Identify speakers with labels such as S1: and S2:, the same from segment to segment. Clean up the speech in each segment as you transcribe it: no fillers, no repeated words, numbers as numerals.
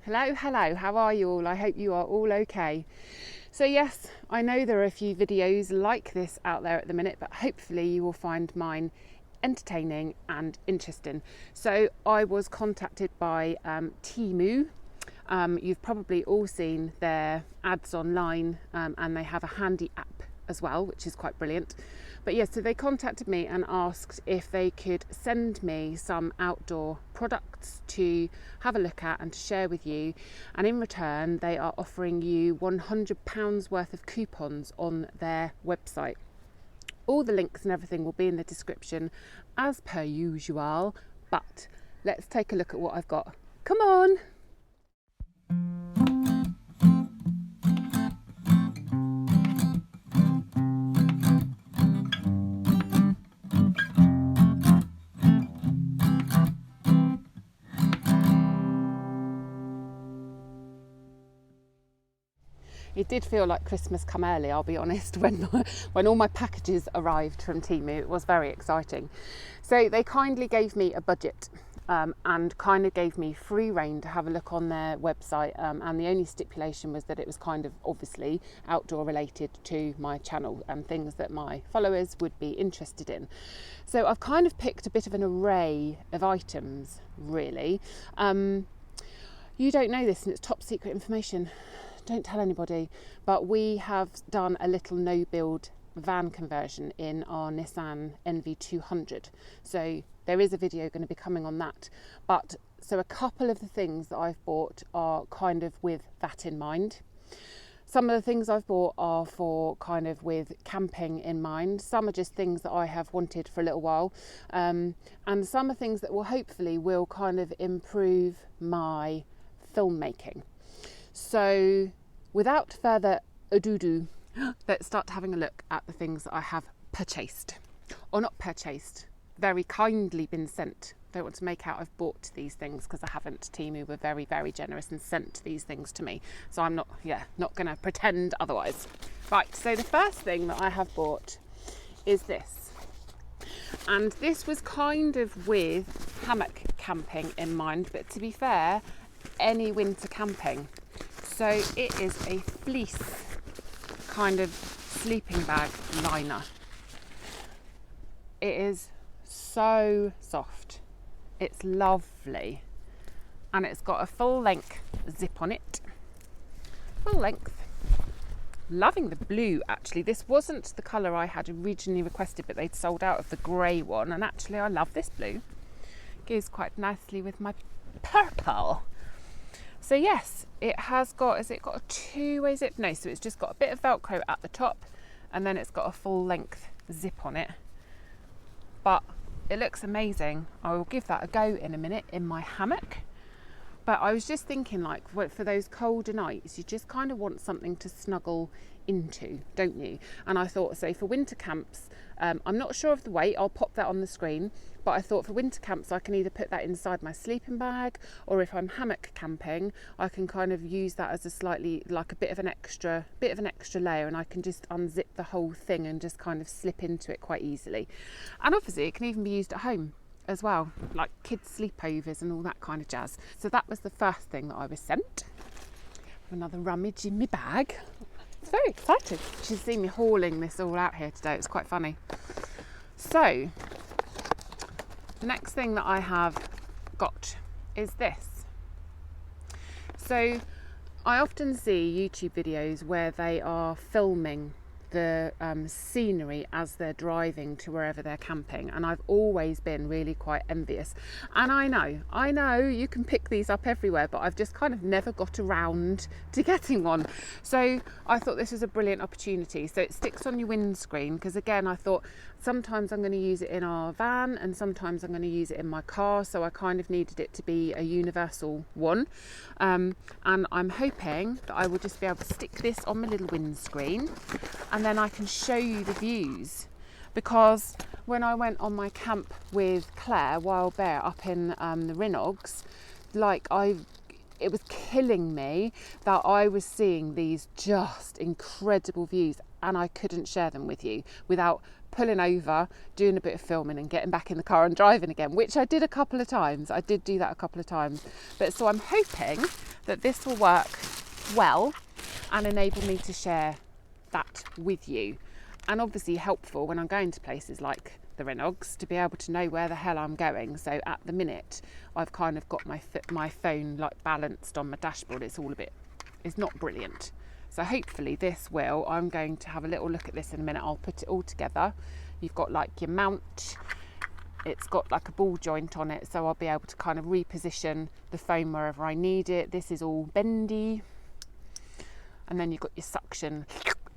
S1: Hello, how are you all? I hope you are all okay. So yes, I know there are a few videos like this out there at the minute, but hopefully you will find mine entertaining and interesting. So I was contacted by Temu. You've probably all seen their ads online, and they have a handy app as well, which is quite brilliant. But yes, so they contacted me and asked if they could send me some outdoor products to have a look at and to share with you. And in return, they are offering you £100 worth of coupons on their website. All the links and everything will be in the description as per usual. But let's take a look at what I've got. Come on. It did feel like Christmas come early, I'll be honest, when all my packages arrived from Temu. It was very exciting. So they kindly gave me a budget and kind of gave me free rein to have a look on their website, and the only stipulation was that it was kind of obviously outdoor related to my channel and things that my followers would be interested in. So I've kind of picked a bit of an array of items, really. You don't know this and it's top secret information. Don't tell anybody, but we have done a little no-build van conversion in our Nissan NV200. So there is a video going to be coming on that. But so a couple of the things that I've bought are kind of with that in mind. Some of the things I've bought are for kind of with camping in mind. Some are just things that I have wanted for a little while. And some are things that will hopefully will kind of improve my filmmaking. So without further ado, let's start having a look at the things that I have purchased. Or not purchased, very kindly been sent. Don't want to make out I've bought these things because I haven't. Temu were very, very generous and sent these things to me. So I'm not going to pretend otherwise. Right, so the first thing that I have bought is this. And this was kind of with hammock camping in mind, but to be fair, any winter camping. So it is a fleece kind of sleeping bag liner. It is so soft. It's lovely. And it's got a full length zip on it. Full length. Loving the blue actually. This wasn't the colour I had originally requested, but they'd sold out of the grey one. And actually I love this blue. Goes quite nicely with my purple. So yes, it has got, has it got a two-way zip? No, so it's just got a bit of Velcro at the top and then it's got a full length zip on it. But it looks amazing. I will give that a go in a minute in my hammock. But I was just thinking, like, for those colder nights, you just kind of want something to snuggle into, don't you? And I thought, so for winter camps, I'm not sure of the weight, I'll pop that on the screen, but I thought for winter camps I can either put that inside my sleeping bag, or if I'm hammock camping, I can kind of use that as a slightly, like a bit of an extra layer, and I can just unzip the whole thing and just kind of slip into it quite easily. And obviously it can even be used at home as well, like kids sleepovers and all that kind of jazz. So that was the first thing that I was sent. Another rummage in my bag. It's very excited. She's seen me hauling this all out here today. It's quite funny. So the next thing that I have got is this. So I often see YouTube videos where they are filming the scenery as they're driving to wherever they're camping, and I've always been really quite envious. And I know you can pick these up everywhere, but I've just kind of never got around to getting one. So I thought this was a brilliant opportunity. So it sticks on your windscreen, because again I thought sometimes I'm going to use it in our van and sometimes I'm going to use it in my car, so I kind of needed it to be a universal one. And I'm hoping that I will just be able to stick this on my little windscreen, and then I can show you the views. Because when I went on my camp with Claire, Wild Bear, up in the Rinogs, it was killing me that I was seeing these just incredible views and I couldn't share them with you without pulling over, doing a bit of filming and getting back in the car and driving again, which I did a couple of times. I did do that a couple of times. But so I'm hoping that this will work well and enable me to share that with you. And obviously helpful when I'm going to places like the Renogs to be able to know where the hell I'm going. So at the minute I've kind of got my phone like balanced on my dashboard. It's not brilliant. So hopefully this will. I'm going to have a little look at this in a minute. I'll put it all together. You've got like your mount. It's got like a ball joint on it, so I'll be able to kind of reposition the phone wherever I need it. This is all bendy. And then you've got your suction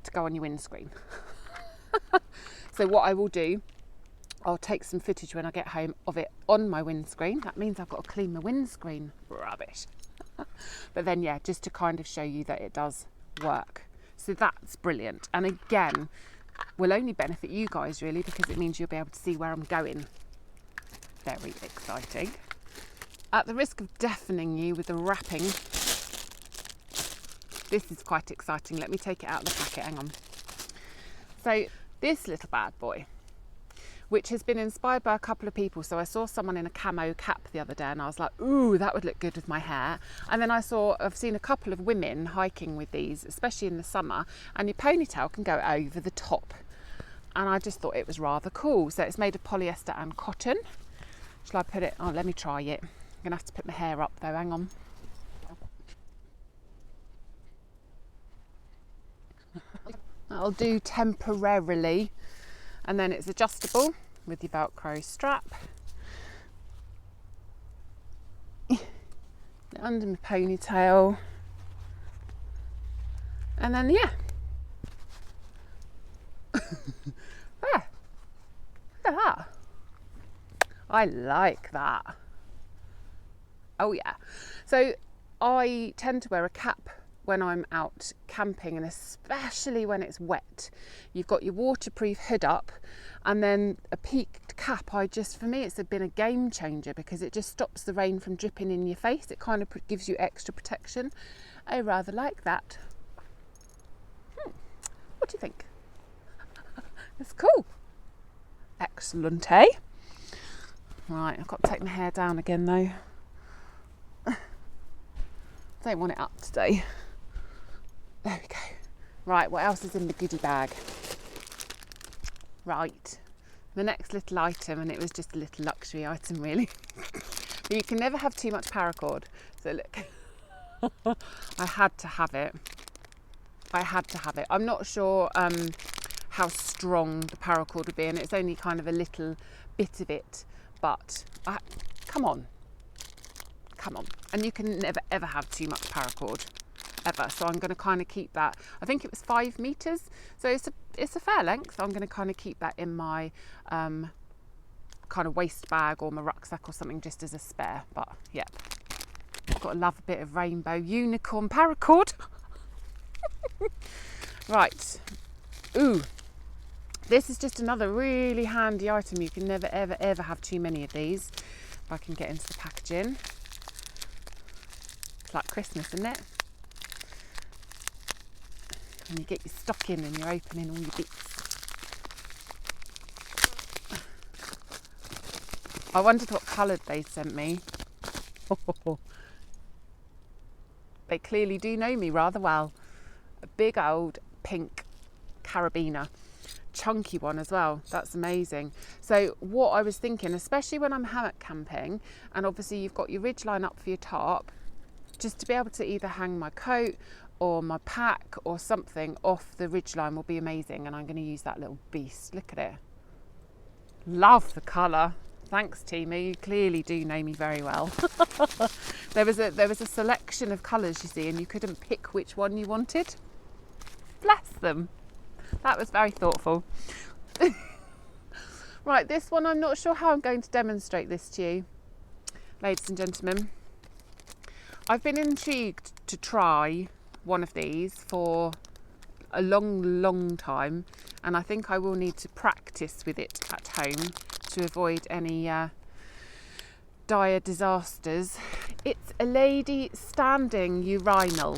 S1: to go on your windscreen. So what I will do, I'll take some footage when I get home of it on my windscreen. That means I've got to clean my windscreen. Rubbish. But then, yeah, just to kind of show you that it does work. So that's brilliant. And again, will only benefit you guys really, because it means you'll be able to see where I'm going. Very exciting. At the risk of deafening you with the wrapping, this is quite exciting. Let me take it out of the packet, hang on. So this little bad boy, which has been inspired by a couple of people. So I saw someone in a camo cap the other day and I was like, ooh, that would look good with my hair. And then I've seen a couple of women hiking with these, especially in the summer, and your ponytail can go over the top. And I just thought it was rather cool. So it's made of polyester and cotton. Shall I put it? Oh, let me try it. I'm gonna have to put my hair up though, hang on. That'll do temporarily. And then it's adjustable with your Velcro strap. Under my ponytail. And then, yeah. There. Look at that. I like that. Oh yeah. So I tend to wear a cap when I'm out camping, and especially when it's wet. You've got your waterproof hood up, and then a peaked cap. For me it's been a game changer because it just stops the rain from dripping in your face. It kind of gives you extra protection. I rather like that. What do you think? It's cool. Excellent, eh? Right, I've got to take my hair down again though. Don't want it up today. There we go. Right, what else is in the goodie bag? Right, the next little item, and it was just a little luxury item really. But you can never have too much paracord. So look, I had to have it. I'm not sure how strong the paracord would be, and it's only kind of a little bit of it, but come on. And you can never ever have too much paracord. Ever. So I'm going to kind of keep that. I think it was 5 meters, so it's a fair length. I'm going to kind of keep that in my kind of waist bag or my rucksack or something, just as a spare. But yeah, I've got to love a bit of rainbow unicorn paracord. Right, ooh, this is just another really handy item. You can never ever ever have too many of these. If I can get into the packaging, it's like Christmas, isn't it? And you get your stocking and you're opening all your bits. I wondered what colour they sent me. They clearly do know me rather well. A big old pink Carabiner. Chunky one as well. That's amazing. So what I was thinking, especially when I'm hammock camping, and obviously you've got your ridgeline up for your tarp, just to be able to either hang my coat or my pack or something off the ridgeline will be amazing. And I'm going to use that little beast. Look at it. Love the colour. Thanks, Temu. You clearly do know me very well. There was a selection of colours, you see, and you couldn't pick which one you wanted. Bless them. That was very thoughtful. Right, this one, I'm not sure how I'm going to demonstrate this to you, ladies and gentlemen. I've been intrigued to try one of these for a long time, and I think I will need to practice with it at home to avoid any dire disasters. It's a lady standing urinal.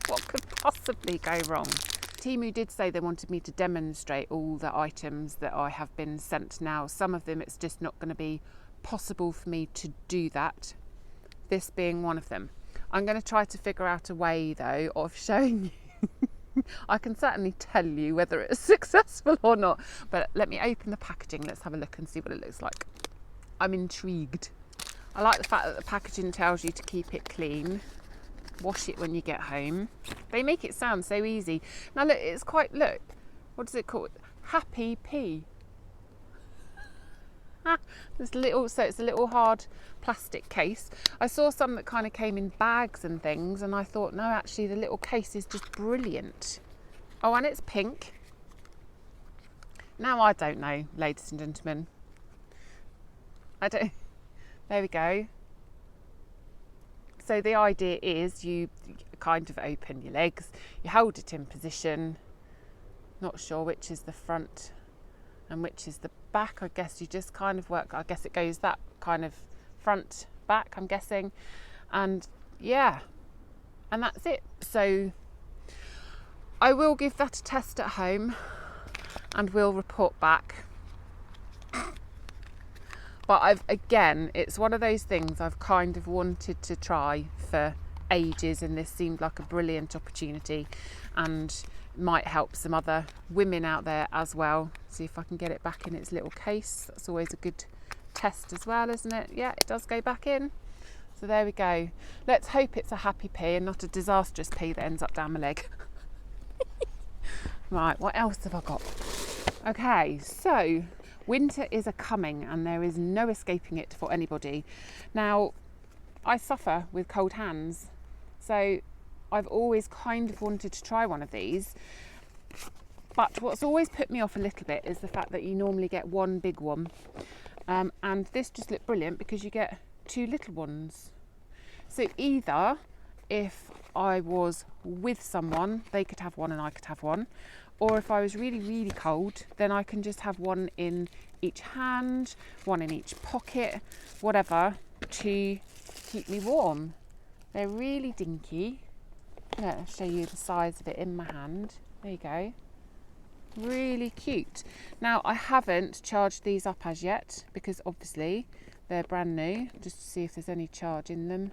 S1: What could possibly go wrong? Temu did say they wanted me to demonstrate all the items that I have been sent now. Some of them it's just not going to be possible for me to do that. this being one of them. I'm going to try to figure out a way though of showing you. I can certainly tell you whether it's successful or not, but let me open the packaging. Let's have a look and see what it looks like. I'm intrigued. I like the fact that the packaging tells you to keep it clean, wash it when you get home. They make it sound so easy. Now look, it's quite, look, what is it called? Happy Pea. This little, so it's a little hard plastic case. I saw some that kind of came in bags and things, and I thought, no, actually the little case is just brilliant. Oh, and it's pink. Now I don't know, ladies and gentlemen. I don't. There we go. So the idea is you kind of open your legs, you hold it in position. Not sure which is the front and which is the back. I guess you just kind of work, I guess it goes that kind of front, back, I'm guessing. And yeah, and that's it. So I will give that a test at home and we'll report back. But again, it's one of those things I've kind of wanted to try for ages, and this seemed like a brilliant opportunity and might help some other women out there as well. See if I can get it back in its little case. That's always a good test as well, isn't it? Yeah, it does go back in. So there we go. Let's hope it's a happy pea and not a disastrous pea that ends up down my leg. Right, what else have I got? Okay, so winter is a-coming and there is no escaping it for anybody. Now, I suffer with cold hands, so I've always kind of wanted to try one of these. But what's always put me off a little bit is the fact that you normally get one big one. And this just looked brilliant because you get two little ones. So either if I was with someone, they could have one and I could have one. Or if I was really, really cold, then I can just have one in each hand, one in each pocket, whatever, to keep me warm. They're really dinky. I'll show you the size of it in my hand. There you go. Really cute. Now, I haven't charged these up as yet because obviously they're brand new, just to see if there's any charge in them.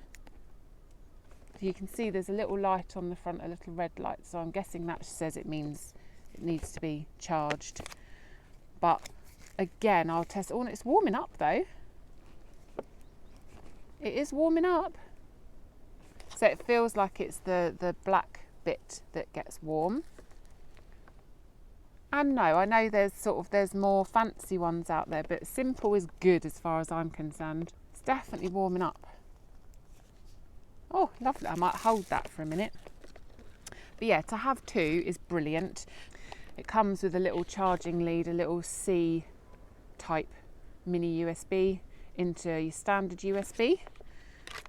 S1: You can see there's a little light on the front, a little red light, so I'm guessing that says it means it needs to be charged. But again, I'll test. Oh, and it's warming up though. It is warming up. So it feels like it's the black bit that gets warm. And no, I know there's more fancy ones out there, but simple is good as far as I'm concerned. It's definitely warming up. Oh, lovely. I might hold that for a minute. But yeah, to have two is brilliant. It comes with a little charging lead, a little C-type mini USB into your standard USB.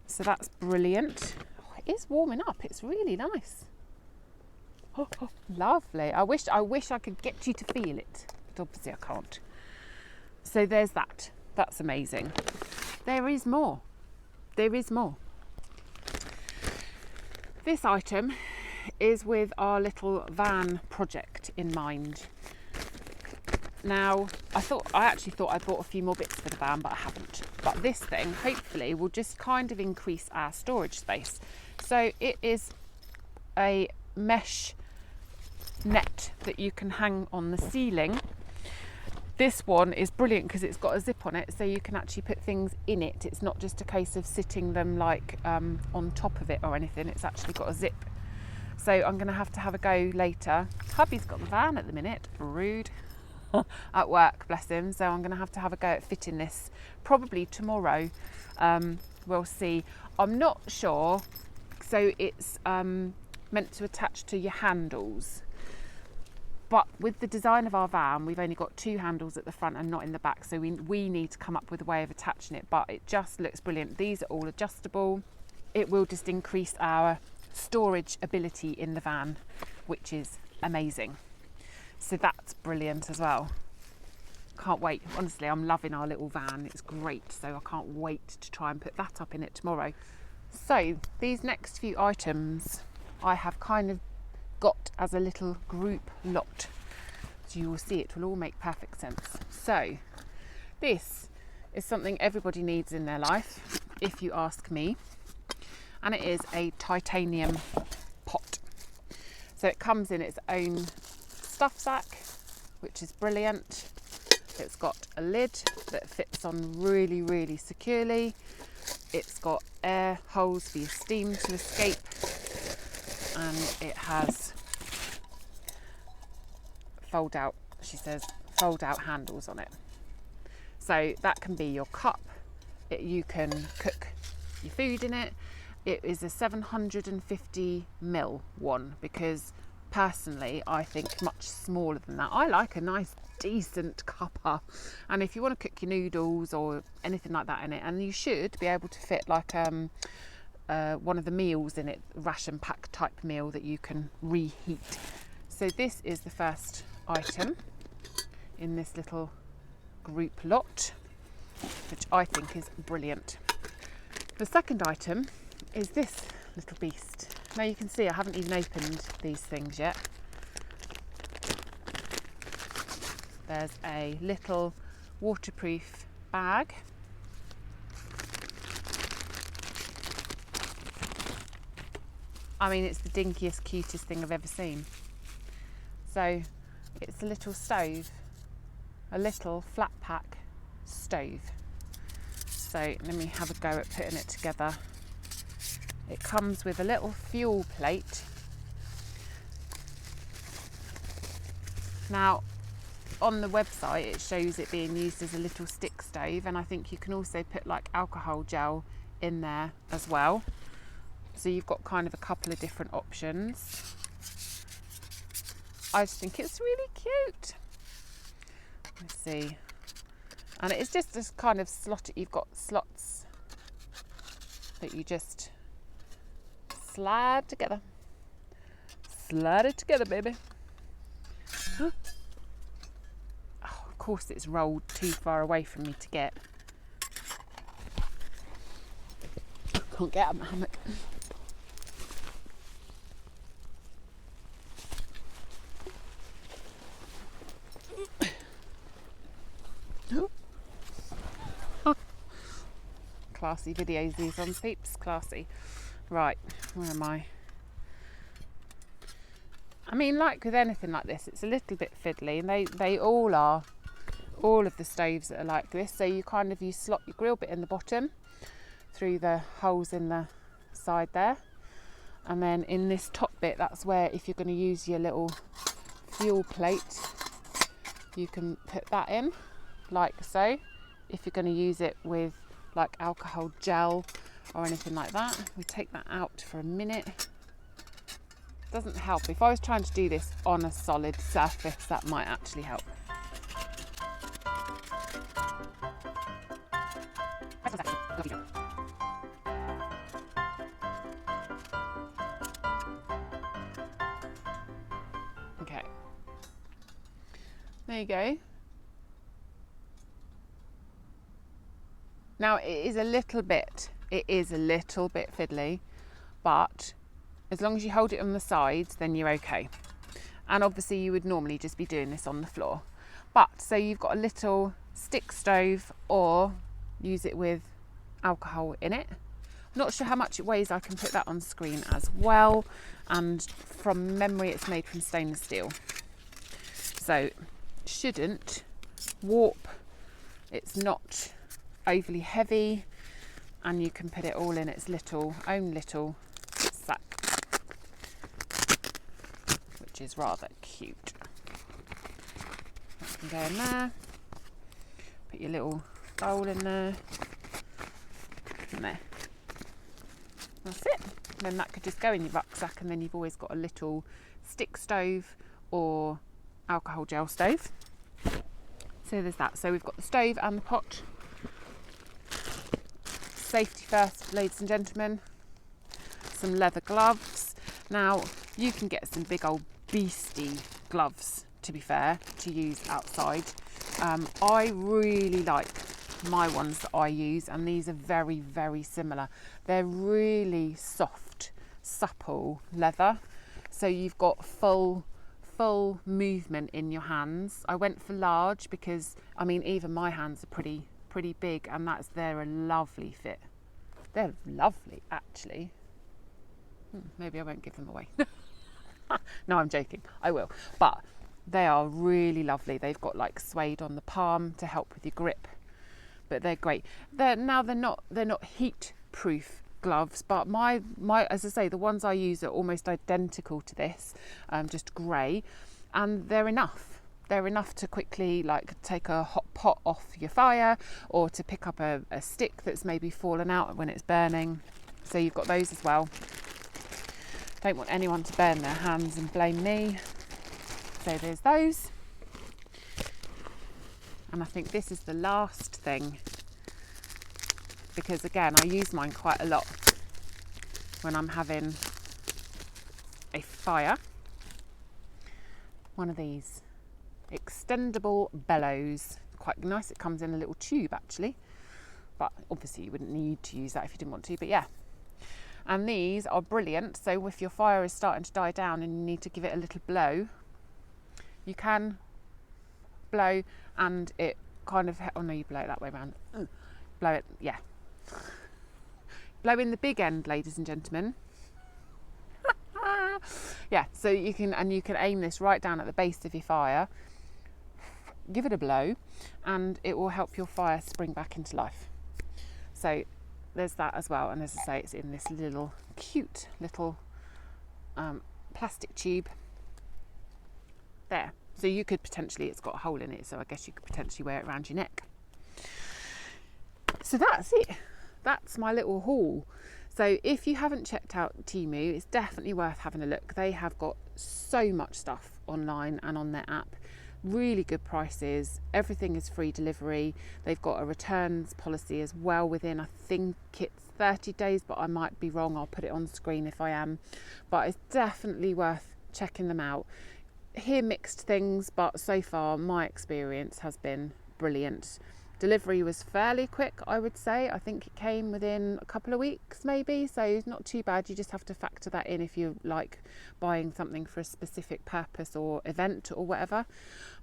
S1: So that's brilliant. Oh, it is warming up. It's really nice. Oh, lovely. I wish I could get you to feel it, but obviously I can't. So there's that. That's amazing. There is more. There is more. This item is with our little van project in mind. Now, I actually thought I bought a few more bits for the van, but I haven't. But this thing, hopefully, will just kind of increase our storage space. So it is a mesh net that you can hang on the ceiling. This one is brilliant because it's got a zip on it, so you can actually put things in it. It's not just a case of sitting them like on top of it or anything. It's actually got a zip. So I'm going to have a go later. Hubby's got the van at the minute. Rude. At work, bless him. So I'm going to have a go at fitting this probably tomorrow. We'll see. I'm not sure. So it's meant to attach to your handles. But with the design of our van, we've only got two handles at the front and not in the back. So we need to come up with a way of attaching it. But it just looks brilliant. These are all adjustable. It will just increase our storage ability in the van, which is amazing. So that's brilliant as well. Can't wait. Honestly, I'm loving our little van. It's great. So I can't wait to try and put that up in it tomorrow. So these next few items I have kind of got as a little group lot, so you will see it will all make perfect sense. So this is something everybody needs in their life. if you ask me. And it is a titanium pot. So it comes in its own stuff sack, which is brilliant. It's got a lid that fits on really, really securely. It's got air holes for your steam to escape, and it has fold out, she says, fold out handles on it. So that can be your cup. You can cook your food in it. It is a 750ml one, because personally I think much smaller than that. I like a nice decent cuppa, and if you want to cook your noodles or anything like that in it, and you should be able to fit like one of the meals in it, ration pack type meal that you can reheat. So this is the first item in this little group lot, which I think is brilliant. The second item is this little beast. Now you can see I haven't even opened these things yet. There's a little waterproof bag. I mean, it's the dinkiest, cutest thing I've ever seen. So it's a little stove, a little flat pack stove. So let me have a go at putting it together. It comes with a little fuel plate. Now, on the website it shows it being used as a little stick stove, and I think you can also put like alcohol gel in there as well. So you've got kind of a couple of different options. I just think it's really cute. Let's see. And it's just this kind of slot. You've got slots that you just slide together. Slide it together, baby. Huh? Oh, of course it's rolled too far away from me to get. I can't get out of my hammock. Classy videos these on, peeps, classy. Right, where am I? I mean, like with anything like this, it's a little bit fiddly, and they all are, all of the stoves that are like this. So you slot your grill bit in the bottom through the holes in the side there, and then in this top bit, that's where, if you're going to use your little fuel plate, you can put that in like so. If you're going to use it with like alcohol gel or anything like that. We take that out for a minute. Doesn't help. If I was trying to do this on a solid surface, that might actually help. Okay. There you go. Now it is a little bit fiddly, but as long as you hold it on the sides, then you're okay. And obviously you would normally just be doing this on the floor. But so you've got a little stick stove, or use it with alcohol in it. I'm not sure how much it weighs. I can put that on screen as well. And from memory, it's made from stainless steel. So shouldn't warp. It's not overly heavy, and you can put it all in its own little sack, which is rather cute. That can go in there. Put your little bowl in there, and there. That's it. And then that could just go in your rucksack, and then you've always got a little stick stove or alcohol gel stove. So there's that. So we've got the stove and the pot. Safety first, ladies and gentlemen. Some leather gloves. Now you can get some big old beastie gloves, to be fair, to use outside. I really like my ones that I use, and these are very, very similar. They're really soft, supple leather, so you've got full movement in your hands. I went for large because, I mean, even my hands are pretty big, and they're a lovely fit. They're lovely, actually. Maybe I won't give them away. No, I'm joking. I will. But they are really lovely. They've got like suede on the palm to help with your grip. But they're great. They're not heat proof gloves, but my as I say, the ones I use are almost identical to this, just grey, and they're enough. They're enough to quickly like take a hot pot off your fire, or to pick up a stick that's maybe fallen out when it's burning. So you've got those as well. Don't want anyone to burn their hands and blame me. So there's those. And I think this is the last thing, because again, I use mine quite a lot when I'm having a fire. One of these extendable bellows, quite nice. It comes in a little tube actually, but obviously you wouldn't need to use that if you didn't want to, but yeah. And these are brilliant. So if your fire is starting to die down and you need to give it a little blow, you can blow and it kind of, oh no, you blow it that way around. Blow it, yeah. Blow in the big end, ladies and gentlemen. Yeah, so you can aim this right down at the base of your fire, give it a blow, and it will help your fire spring back into life. So there's that as well, and as I say, it's in this little cute little plastic tube there. So you could potentially, it's got a hole in it, so I guess you could potentially wear it around your neck. So that's it. That's my little haul. So if you haven't checked out Temu, it's definitely worth having a look. They have got so much stuff online and on their app. Really good prices. Everything is free delivery. They've got a returns policy as well within, I think it's 30 days, but I might be wrong. I'll put it on screen if I am. But it's definitely worth checking them out. Hear mixed things, but so far my experience has been brilliant. Delivery was fairly quick, I would say. I think it came within a couple of weeks maybe, so it's not too bad. You just have to factor that in if you like buying something for a specific purpose or event or whatever.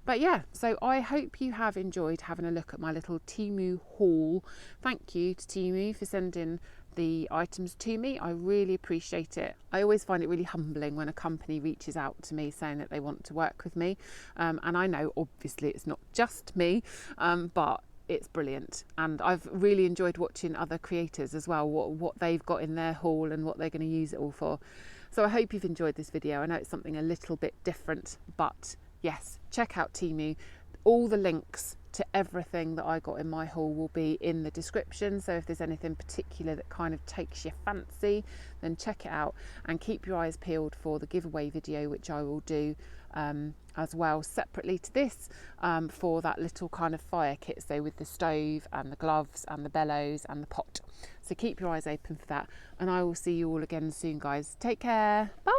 S1: But yeah, so I hope you have enjoyed having a look at my little Temu haul. Thank you to Temu for sending the items to me. I really appreciate it. I always find it really humbling when a company reaches out to me saying that they want to work with me, and I know obviously it's not just me, but it's brilliant, and I've really enjoyed watching other creators as well, what they've got in their haul and what they're going to use it all for. So I hope you've enjoyed this video. I know it's something a little bit different, but yes, check out Temu. All the links to everything that I got in my haul will be in the description, so if there's anything particular that kind of takes your fancy, then check it out, and keep your eyes peeled for the giveaway video, which I will do as well separately to this, for that little kind of fire kit, so with the stove and the gloves and the bellows and the pot. So keep your eyes open for that, and I will see you all again soon, guys. Take care. Bye.